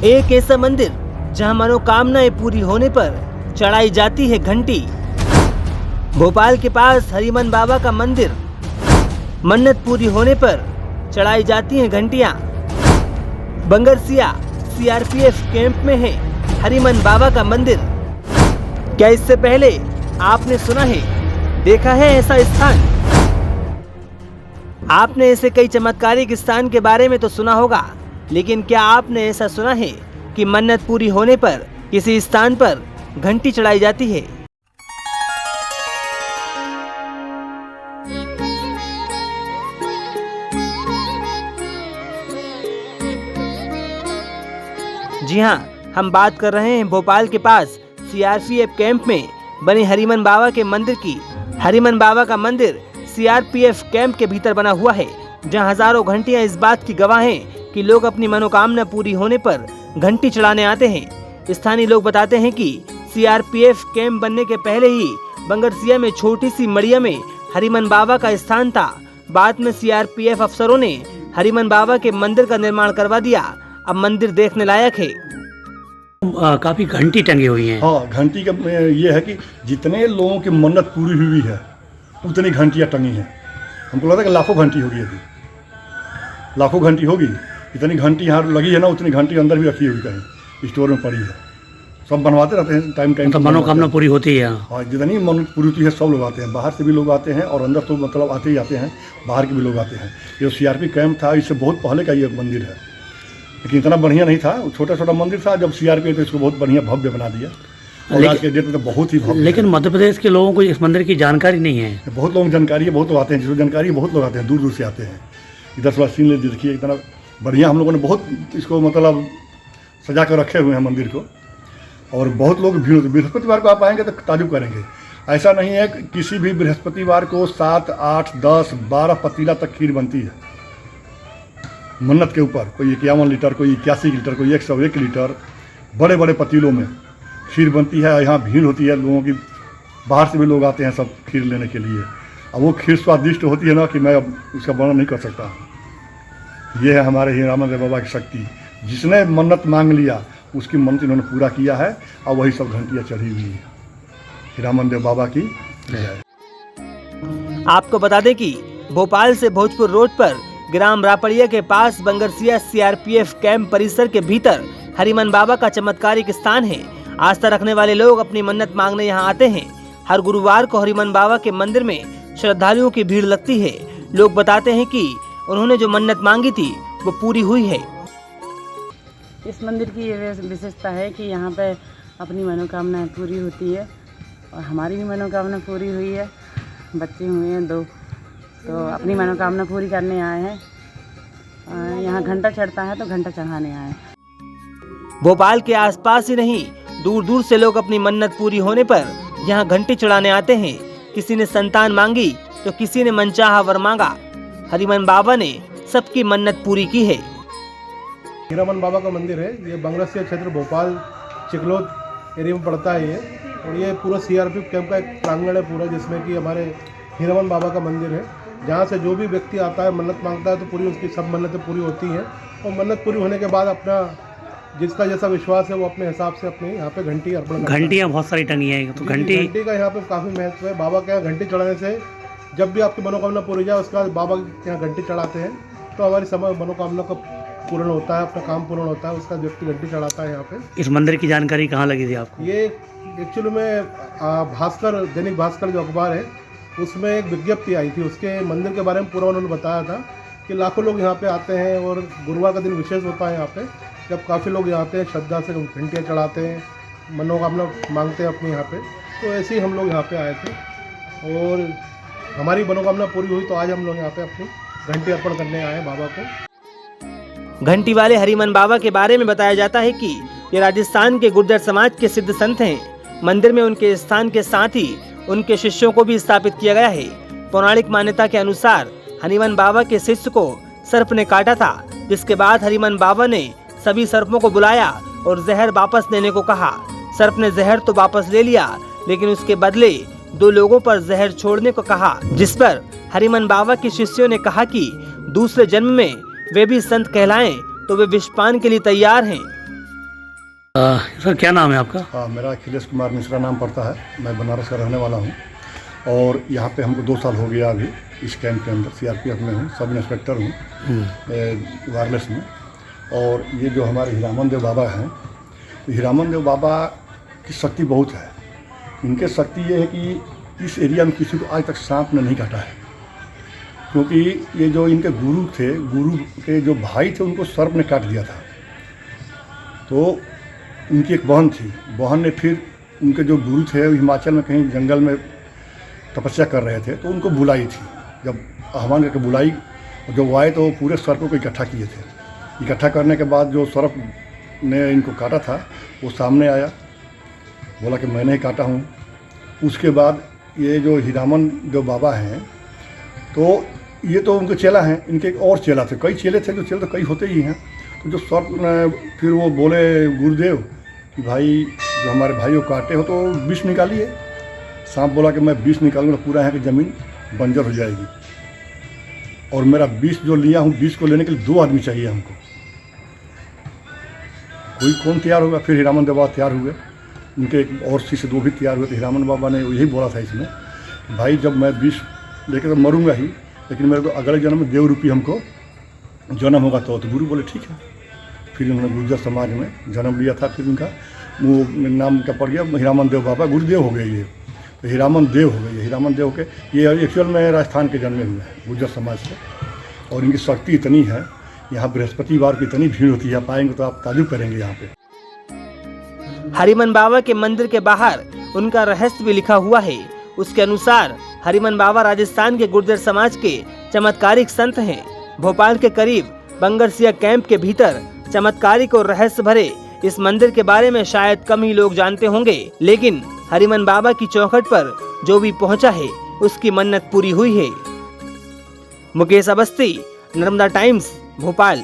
एक ऐसा मंदिर जहां मनोकामनाएं पूरी होने पर चढ़ाई जाती है घंटी। भोपाल के पास हरिमन बाबा का मंदिर, मन्नत पूरी होने पर चढ़ाई जाती हैं घंटियां। बंगरसिया सीआरपीएफ कैंप में है हरिमन बाबा का मंदिर। क्या इससे पहले आपने सुना है, देखा है ऐसा स्थान? आपने ऐसे कई चमत्कारिक स्थान के बारे में तो सुना होगा, लेकिन क्या आपने ऐसा सुना है कि मन्नत पूरी होने पर किसी स्थान पर घंटी चढ़ाई जाती है? जी हाँ, हम बात कर रहे हैं भोपाल के पास सीआरपीएफ कैंप में बने हरिमन बाबा के मंदिर की। हरिमन बाबा का मंदिर सीआरपीएफ कैंप के भीतर बना हुआ है, जहां हजारों घंटियां इस बात की गवाह हैं कि लोग अपनी मनोकामना पूरी होने पर घंटी चढ़ाने आते हैं। स्थानीय लोग बताते हैं कि सीआरपीएफ कैंप बनने के पहले ही बंगरसिया में छोटी सी मड़िया में हरिमन बाबा का स्थान था। बाद में सीआरपीएफ अफसरों ने हरिमन बाबा के मंदिर का निर्माण करवा दिया। अब मंदिर देखने लायक है। काफी घंटी टंगी हुई हैं। हाँ, घंटी का ये है कि जितने लोगों की मन्नत पूरी हुई है उतनी घंटियाँ टंगी हैं। हमको लगता है कि लाखों घंटी होगी, अभी लाखों घंटी होगी। इतनी घंटी यहाँ लगी है ना, उतनी घंटी अंदर भी रखी हुई कहीं स्टोर में पड़ी है। सब बनवाते रहते हैं टाइम टाइम। तो मनोकामना पूरी होती है। हाँ, जितनी मन्नत पूरी होती है सब लोग आते हैं। बाहर से भी लोग आते हैं और अंदर तो मतलब आते ही आते हैं, बाहर के भी लोग आते हैं। ये सीआरपी कैंप था, इससे बहुत पहले का ये मंदिर है, लेकिन इतना बढ़िया नहीं था। छोटा छोटा मंदिर था जब सीआरपी, तो इसको बहुत बढ़िया भव्य बना दिया। और आज के डेट में तो बहुत ही भव्य। लेकिन मध्य प्रदेश के लोगों को इस मंदिर की जानकारी नहीं है। बहुत लोगों को जानकारी है, बहुत लोग आते हैं। जिसको जानकारी है, बहुत लोग आते हैं, दूर दूर से आते हैं। इधर थोड़ा सीन ले देखिए, इतना बढ़िया हम लोगों ने बहुत इसको मतलब सजा कर रखे हुए हैं मंदिर को। और बहुत लोग भीड़, बृहस्पतिवार को आप आएंगे तो ताजुब करेंगे। ऐसा नहीं है कि किसी भी बृहस्पतिवार को 7, 8, 10, 12 पतीला तक खीर बनती है मन्नत के ऊपर। कोई 51 लीटर, कोई 81 लीटर, कोई 101 लीटर, बड़े बड़े पतीलों में खीर बनती है। यहाँ भीड़ होती है लोगों की, बाहर से भी लोग आते हैं सब खीर लेने के लिए। अब वो खीर स्वादिष्ट होती है ना कि मैं अब उसका वर्णन नहीं कर सकता। ये है हमारे हीरामन देव बाबा की शक्ति। जिसने मन्नत मांग लिया उसकी मन्नत इन्होंने पूरा किया है, और वही सब घंटियाँ चढ़ी हुई है। हीरामन देव बाबा की जय। आपको बता दें कि भोपाल से भोजपुर रोड पर ग्राम रापड़िया के पास बंगरसिया सीआरपीएफ कैंप परिसर के भीतर हरिमन बाबा का चमत्कारिक स्थान है। आस्था रखने वाले लोग अपनी मन्नत मांगने यहाँ आते हैं। हर गुरुवार को हरिमन बाबा के मंदिर में श्रद्धालुओं की भीड़ लगती है। लोग बताते हैं कि उन्होंने जो मन्नत मांगी थी वो पूरी हुई है। इस मंदिर की ये विशेषता है कि यहाँ पे अपनी मनोकामना पूरी होती है, और हमारी भी मनोकामना पूरी हुई है। बच्चे हुए हैं 2, तो अपनी मनोकामना पूरी करने आए हैं। यहाँ घंटा चढ़ता है तो घंटा चढ़ाने आए हैं। भोपाल के आसपास ही नहीं, दूर दूर से लोग अपनी मन्नत पूरी होने पर यहाँ घंटी चढ़ाने आते हैं। किसी ने संतान मांगी तो किसी ने मनचाहा वर मांगा। हरिमन बाबा ने सबकी मन्नत पूरी की है। हीरामन बाबा का मंदिर है। ये बंगरसिया क्षेत्र भोपाल चिकलोद एरिया में पड़ता है ये। और ये पूरा सीआरपीएफ कैंप का एक प्रांगण है पूरा, जिसमें कि हमारे हीरामन बाबा का मंदिर है। जहाँ से जो भी व्यक्ति आता है मन्नत मांगता है तो पूरी उसकी सब मन्नतें पूरी होती हैं। और मन्नत पूरी होने के बाद अपना जिसका जैसा विश्वास है वो अपने हिसाब से अपने यहाँ पे घंटी अर्पण करता है। घंटियाँ बहुत सारी टंगी हैं, तो घंटी का यहाँ पे काफ़ी महत्व है। बाबा के यहाँ घंटी चढ़ाने से जब भी आपकी मनोकामना पूरी जाए उसके बाद बाबा के यहाँ घंटी चढ़ाते हैं तो हमारी समय मनोकामना का पूर्ण होता है, अपना काम पूर्ण होता है। उसका व्यक्ति घंटी चढ़ाता है यहाँ पे। इस मंदिर की जानकारी कहाँ लगी थी आपको? ये एक्चुअली में भास्कर, दैनिक भास्कर जो अखबार है उसमें एक विज्ञप्ति आई थी। उसके मंदिर के बारे में पूरा उन्होंने बताया था कि लाखों लोग यहाँ पे आते हैं और गुरुवार का दिन विशेष होता है यहाँ पे, जब काफ़ी लोग यहाँ आते हैं, श्रद्धा से घंटियाँ चढ़ाते हैं, मनोकामना मांगते हैं अपने यहाँ पे। तो ऐसे ही हम लोग यहाँ पे आए थे और हमारी मनोकामना पूरी हुई, तो आज हम लोग यहाँ पे अपनी घंटी अर्पण करने आए बाबा को। घंटी वाले हरिमन बाबा के बारे में बताया जाता है कि ये राजस्थान के गुर्जर समाज के सिद्ध संत हैं। मंदिर में उनके स्थान के साथ ही उनके शिष्यों को भी स्थापित किया गया है। पौराणिक मान्यता के अनुसार हरिमन बाबा के शिष्य को सर्प ने काटा था, जिसके बाद हरिमन बाबा ने सभी सर्पों को बुलाया और जहर वापस लेने को कहा। सर्प ने जहर तो वापस ले लिया, लेकिन उसके बदले 2 लोगों पर जहर छोड़ने को कहा, जिस पर हरिमन बाबा के शिष्यों ने कहा कि दूसरे जन्म में वे भी संत कहलाएं तो वे विषपान के लिए तैयार हैं। सर क्या नाम है आपका? हाँ, मेरा अखिलेश कुमार मिश्रा नाम पड़ता है। मैं बनारस का रहने वाला हूँ और यहाँ पे हमको 2 साल हो गया अभी इस कैंप के अंदर। सीआरपीएफ में हूँ, सब इंस्पेक्टर हूँ वायरलेस में। और ये जो हमारे हीरामन देव बाबा हैं, तो हीरामन देव बाबा की शक्ति बहुत है। इनके शक्ति ये है कि इस एरिया में किसी को आज तक सांप ने नहीं काटा है, क्योंकि ये जो इनके गुरु थे, गुरु के जो भाई थे, उनको सर्प ने काट दिया था। तो उनकी एक बहन थी, बहन ने फिर उनके जो गुरु थे हिमाचल में कहीं जंगल में तपस्या कर रहे थे, तो उनको बुलाई थी। जब आह्वान करके बुलाई, जब वो आए तो पूरे सर्पों को इकट्ठा किए थे। इकट्ठा करने के बाद जो सर्प ने इनको काटा था वो सामने आया, बोला कि मैंने ही काटा हूँ। उसके बाद ये जो हीरामन जो बाबा हैं, तो ये तो उनके चेला हैं, इनके एक और चेला थे, कई चेले थे, जो चेले तो कई होते ही हैं। तो जो सर्प ने फिर वो बोले गुरुदेव कि भाई जो हमारे भाई को काटे हो तो विष निकालिए। सांप बोला कि मैं विष निकालूंगा तो पूरा यहाँ की ज़मीन बंजर हो जाएगी, और मेरा विष जो लिया हूँ, विष को लेने के लिए 2 आदमी चाहिए हमको। कोई कौन तैयार होगा? फिर हीरामन देव बाबा तैयार हुए, उनके एक और शिष्य 2 भी तैयार हुए। तो हीरामन बाबा ने यही बोला था इसमें, भाई जब मैं विष लेकर तो मरूंगा ही, लेकिन मेरे को अगले जन्म में देव रूपी हमको जन्म होगा। तो गुरु बोले ठीक है। फिर उन्होंने गुर्जर समाज में जन्म लिया था। फिर उनका वो नाम क्या पड़ गया, हीरामन देव बाबा, गुरुदेव हो गए ये, तो हीरामन देव हो गए। हीरामन देव के ये एक्चुअल में राजस्थान के जन्मे हुए हैं, गुर्जर समाज से। और इनकी शक्ति इतनी है, यहाँ बृहस्पतिवार की इतनी भीड़ होती है, पाएंगे तो आप ताजुब करेंगे यहाँ पे। हरिमन बाबा के मंदिर के बाहर उनका रहस्य भी लिखा हुआ है। उसके अनुसार हरिमन बाबा राजस्थान के गुर्जर समाज के चमत्कारिक संत हैं। भोपाल के करीब बंगरसिया कैंप के भीतर चमत्कारिक और रहस्य भरे इस मंदिर के बारे में शायद कम ही लोग जानते होंगे, लेकिन हरिमन बाबा की चौखट पर जो भी पहुंचा है उसकी मन्नत पूरी हुई है। मुकेश अवस्थी, नर्मदा टाइम्स, भोपाल।